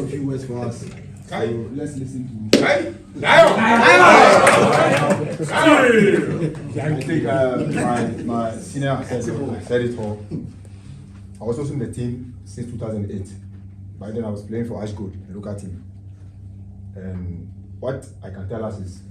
a few words for us. So let's listen to. I think my senior said it all. I was also in the team since 2008. By then I was playing for Ashgold, the local team. And what I can tell us is,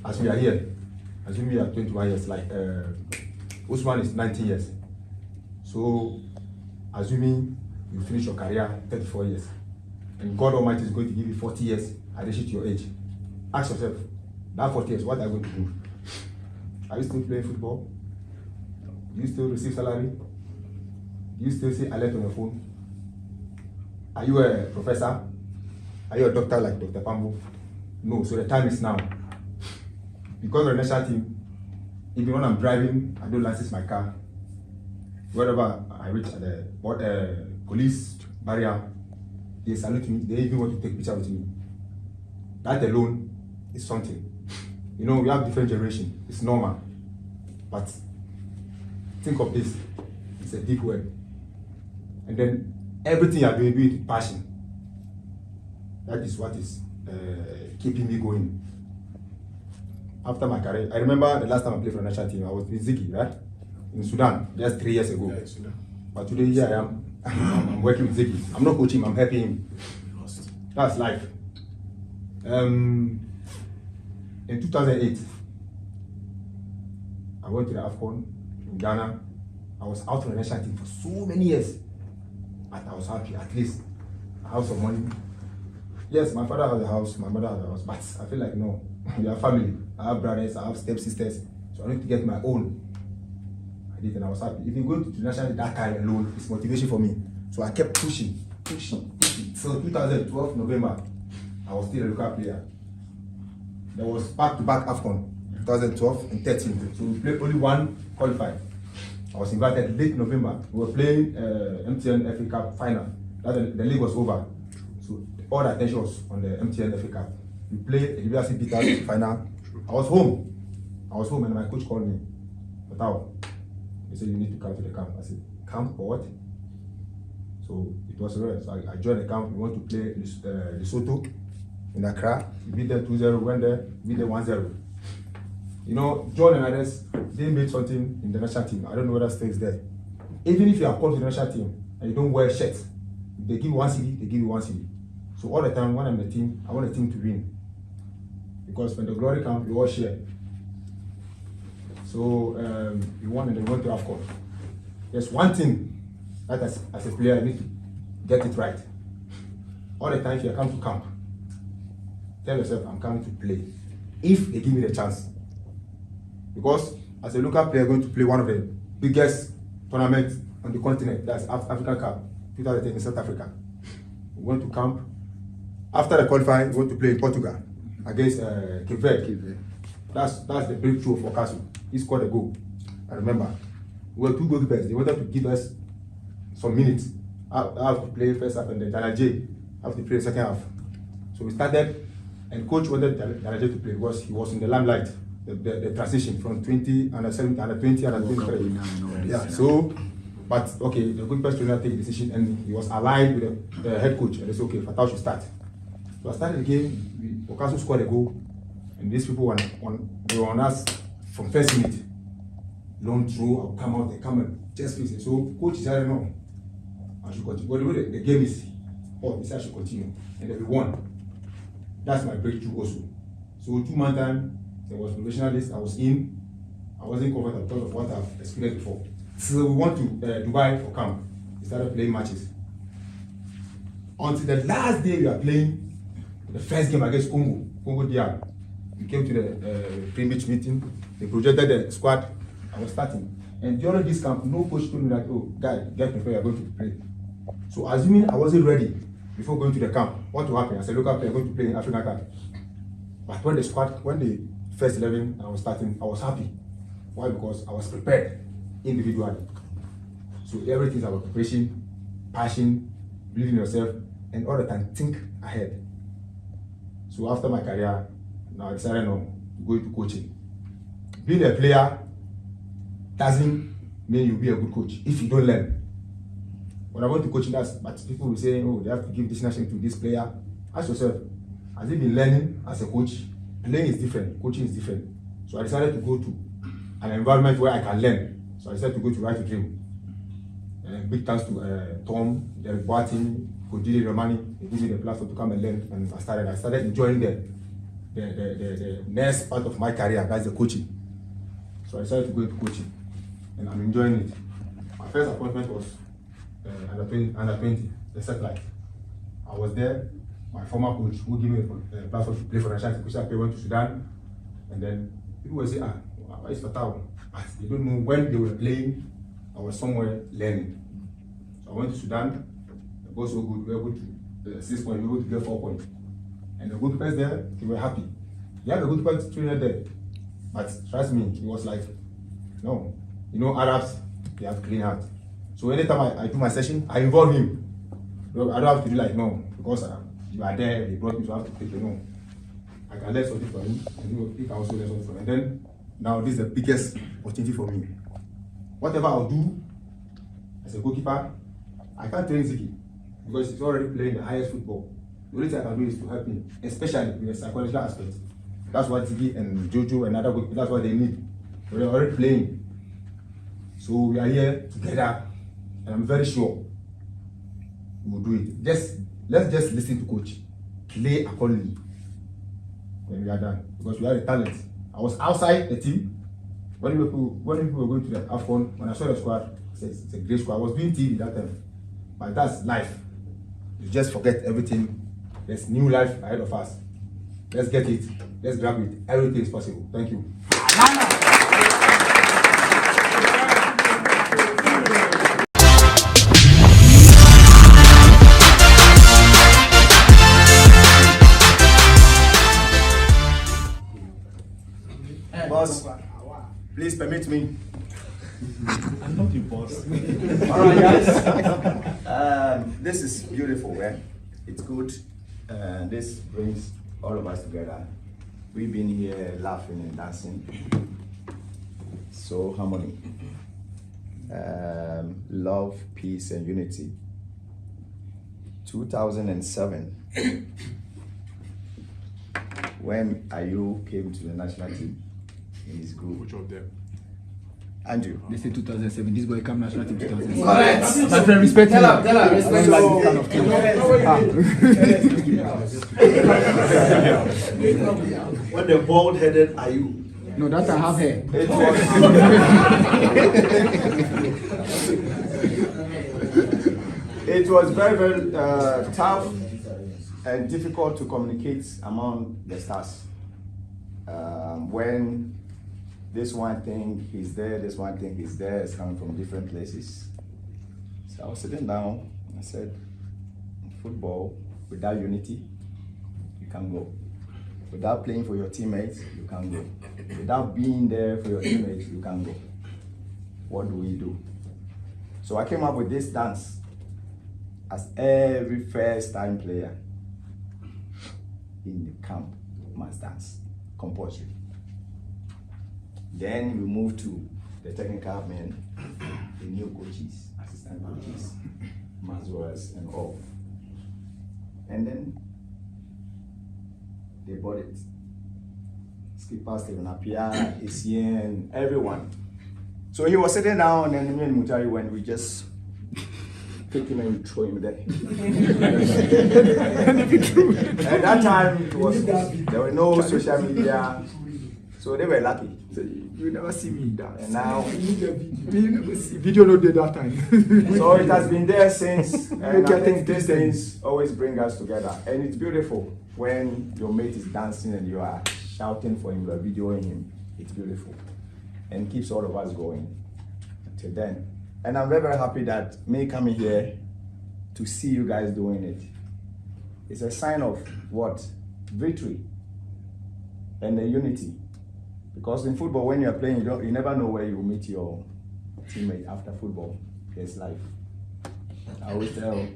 as we are here, assuming we are 21 years, like Usman is 19 years. So, assuming you finish your career 34 years, and God Almighty is going to give you 40 years addition to your age, ask yourself, that 40 years, what are you going to do? Are you still playing football? Do you still receive salary? Do you still see alert on your phone? Are you a professor? Are you a doctor like Dr. Pambo? No, so the time is now. Because of the national team, even when I'm driving, I don't license my car. Wherever I reach at the police barrier, they salute me, they even want to take picture with me. That alone is something. You know, we have different generations, it's normal. But think of this, it's a deep word. And then everything you are doing, do it with passion. That is what is keeping me going. After my career, I remember the last time I played for the national team, I was with Ziggy, right? In Sudan, just 3 years ago. Yeah, but today, here I am. I'm working with Ziggy. I'm not coaching him, I'm helping him. That's life. In 2008, I went to the AFCON in Ghana. I was out on the national team for so many years. But I was happy, at least I have some money. Yes, my father has a house, my mother has a house, but I feel like no, we are family. I have brothers, I have stepsisters, so I need to get my own. I did and I was happy. If you go to the national that time alone, it's motivation for me. So I kept pushing. So 2012 November, I was still a local player. There was back-to-back AFCON, 2012 and 13. So we played only one qualified. I was invited late November. We were playing MTN FA Cup final. The league was over. So all the attention was on the MTN FA Cup. We played the DAUDA'S Peters final. I was home and my coach called me. FATAWU. He said, you need to come to the camp. I said, camp for what? So it was rare. So I joined the camp. We went to play Lesotho in Accra. We beat them 2-0, went there, beat them 1-0. You know, John and others, they made something in the national team. I don't know whether still is there. Even if you are called to the national team and you don't wear shirts, they give you 1 CD, they give you 1 CD. So all the time when I'm in the team, I want the team to win. Because when the glory comes, we all share. So we won and they went to AFCON. There's one thing that as a player, I need to get it right. All the time if you come to camp, tell yourself, I'm coming to play. If they give me the chance. Because as a local player, going to play one of the biggest tournaments on the continent, that's African Cup, 2010 in South Africa. We went to camp. After the qualifying, we went to play in Portugal against Cape Verde. That's the breakthrough for Castle. He scored a goal. I remember. We were 2 goalkeepers. They wanted to give us some minutes. I have to play first half and then Dana J have to play the second half. So we started, and coach wanted Dana J to play because he was in the limelight. The transition from 20 under 17 under 20 under 23. Yeah. So, but okay, the good person did not take a decision, and he was aligned with the head coach, and they said, okay, FATAWU should start. So I started the game. Okaso scored a goal, and these people were on us from first minute. Long throw, I'll come out, they come and just fix it. So coach said, no, I should continue. But the way the game is, he said I should continue, and then we won. That's my breakthrough also. So 2 months time. There was probational list. I was in. I wasn't covered because of what I've experienced before. So we went to Dubai for camp. We started playing matches. Until the last day we were playing the first game against Congo DR. We came to the pre-match meeting. They projected the squad. I was starting. And during this camp, no coach told me that, oh, guy, get prepared, you're going to play. So assuming I wasn't ready before going to the camp, what will happen? As a local player, I'm going to play in African Cup. But when the first 11, I was starting, I was happy. Why? Because I was prepared individually. So everything is about preparation, passion, believing in yourself, and all the time think ahead. So after my career, now I decided to go into coaching. Being a player doesn't mean you'll be a good coach if you don't learn. when I went to coaching, but people will say, oh, they have to give this national to this player. Ask yourself, has he been learning as a coach? Playing is different, coaching is different. So I decided to go to an environment where I can learn. So I decided to go to Right to Dream. Big thanks to Tom, Derek Boatin, Kodile Romani. They gave me the platform to come and learn, and I started enjoying the next part of my career, that's the coaching. So I decided to go into coaching, and I'm enjoying it. My first appointment was under 20, the satellite. I was there. My former coach, who gave me the platform to play for National Coach, I went to Sudan, and then people will say, why is FATAWU? But they don't know when they were playing. I was somewhere learning. So I went to Sudan. The boss was good. We were able to 6 points. We were able to get 4 points. And the goalkeepers there, they were happy. They had a goalkeeper trainer there, but trust me, it was like, no, you know, Arabs, they have clean heart. So anytime I do my session, I involve him. I don't have to do like, no, because you are there, they brought me to have to take it. No, I can learn something from him, and he can also learn something from him. And then now this is the biggest opportunity for me. Whatever I'll do as a goalkeeper, I can't train Ziki because he's already playing the highest football. The only thing I can do is to help him, especially with the psychological aspect. That's what Ziki and Jojo and other goalkeepers, that's what they need. They're already playing. So we are here together, and I'm very sure we will do it. Let's just listen to coach, play accordingly when we are done, because we have a talent. I was outside the team. When people were going to the AFCON, when I saw the squad, it's a great squad. I was doing TV that time, but that's life. You just forget everything. There's new life ahead of us. Let's get it. Let's grab it. Everything is possible. Thank you. Boss, please permit me. I'm not your boss. All right, guys. This is beautiful, eh? It's good. This brings all of us together. We've been here laughing and dancing. So harmony, love, peace, and unity. 2007, when Ayu came to the national team in his group. Which of them? Andrew. They say 2007. This boy come national team 2007. Correct. My friend, respect him. Tell her, respect When the bald-headed Ayu. No, that I have hair. It was very, very tough and difficult to communicate among the stars. When this one thing he's there, this one thing he's there, it's coming from different places. So I was sitting down and I said, football, without unity, you can't go. Without playing for your teammates, you can't go. Without being there for your teammates, you can't go. What do we do? So I came up with this dance as every first-time player in the camp must dance, compulsory. Then we moved to the technical men, the new coaches, assistant coaches, Mazwas and all. And then they bought it. Skipper, Stephen Apia, Essien, everyone. So he was sitting down, and me and Mutari went, we just pick him and throw him there. At that time, there were no social media, so they were lucky. You never see me dance. And now, you never see video no did that time. so it has been there since, and I think these things always bring us together. And it's beautiful when your mate is dancing and you are shouting for him, you are videoing him. It's beautiful and keeps all of us going until then. And I'm very, very happy that me coming here to see you guys doing it. It's a sign of what? Victory and the unity. Because in football, when you're playing, you never know where you will meet your teammate after football. It's life. I always tell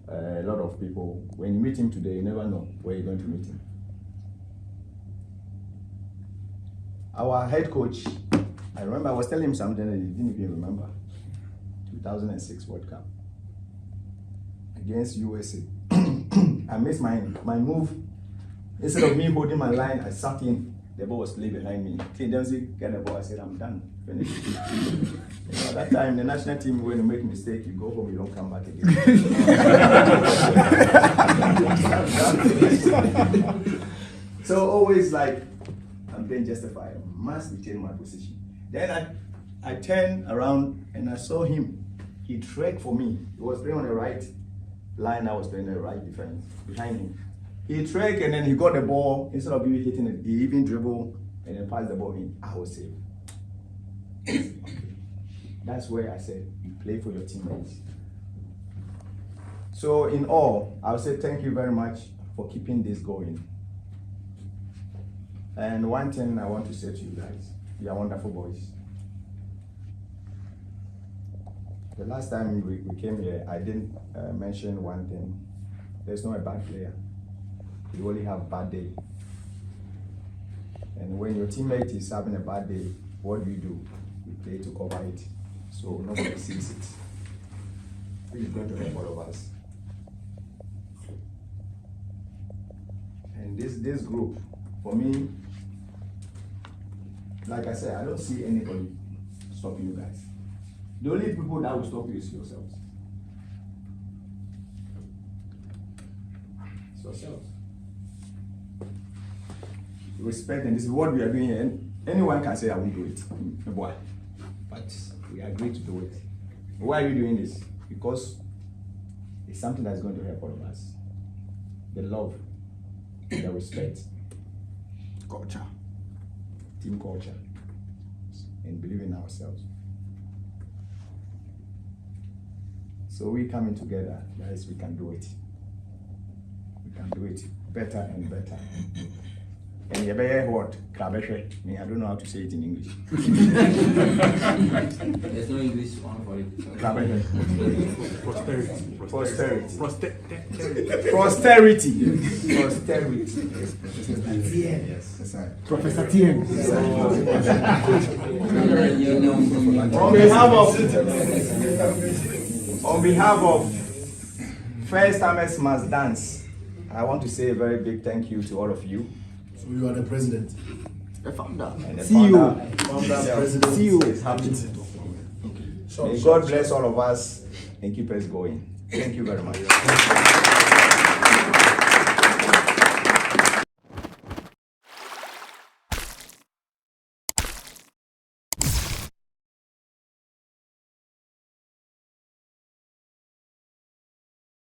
a lot of people, when you meet him today, you never know where you're going to meet him. Our head coach, I remember I was telling him something and he didn't even remember. 2006 World Cup. against USA. I missed my move. Instead of me holding my line, I sat in. The ball was playing behind me. King Dempsey get the ball. I said, I'm done. Finish. At that time, the national team, when you make a mistake, you go home, you don't come back again. So always like, I'm being justified. I must retain my position. Then I turned around and I saw him. He tracked for me. He was playing on the right line. I was playing the right defense behind him. He tracked and then he got the ball. Instead of you hitting it, he even dribbled and then passed the ball in. I was safe. Okay. That's where I said, you play for your teammates. So in all, I would say thank you very much for keeping this going. And one thing I want to say to you guys, you are wonderful boys. The last time we came here, I didn't mention one thing. There's not a bad player. You only have bad day. And when your teammate is having a bad day, what do? You play to cover it. So nobody sees it. Which is going to help all of us. And this group, for me, like I said, I don't see anybody stopping you guys. The only people that will stop you is yourselves. It's yourselves. Respect, and this is what we are doing here. And anyone can say, I won't do it. Boy. But we agree to do it. Why are you doing this? Because it's something that's going to help all of us. The love, the respect, culture, team culture, and believe in ourselves. So we coming together, guys, we can do it. We can do it better and better. And you better what? I don't know how to say it in English. There's no English one for it. Prosperity. Yes. Professor TM. On behalf of First Timers Must Dance, I want to say a very big thank you to all of you. So you are the president. The founder. And the CEO. president CEO. is happy. May God bless all of us and keep us going. Thank you very much.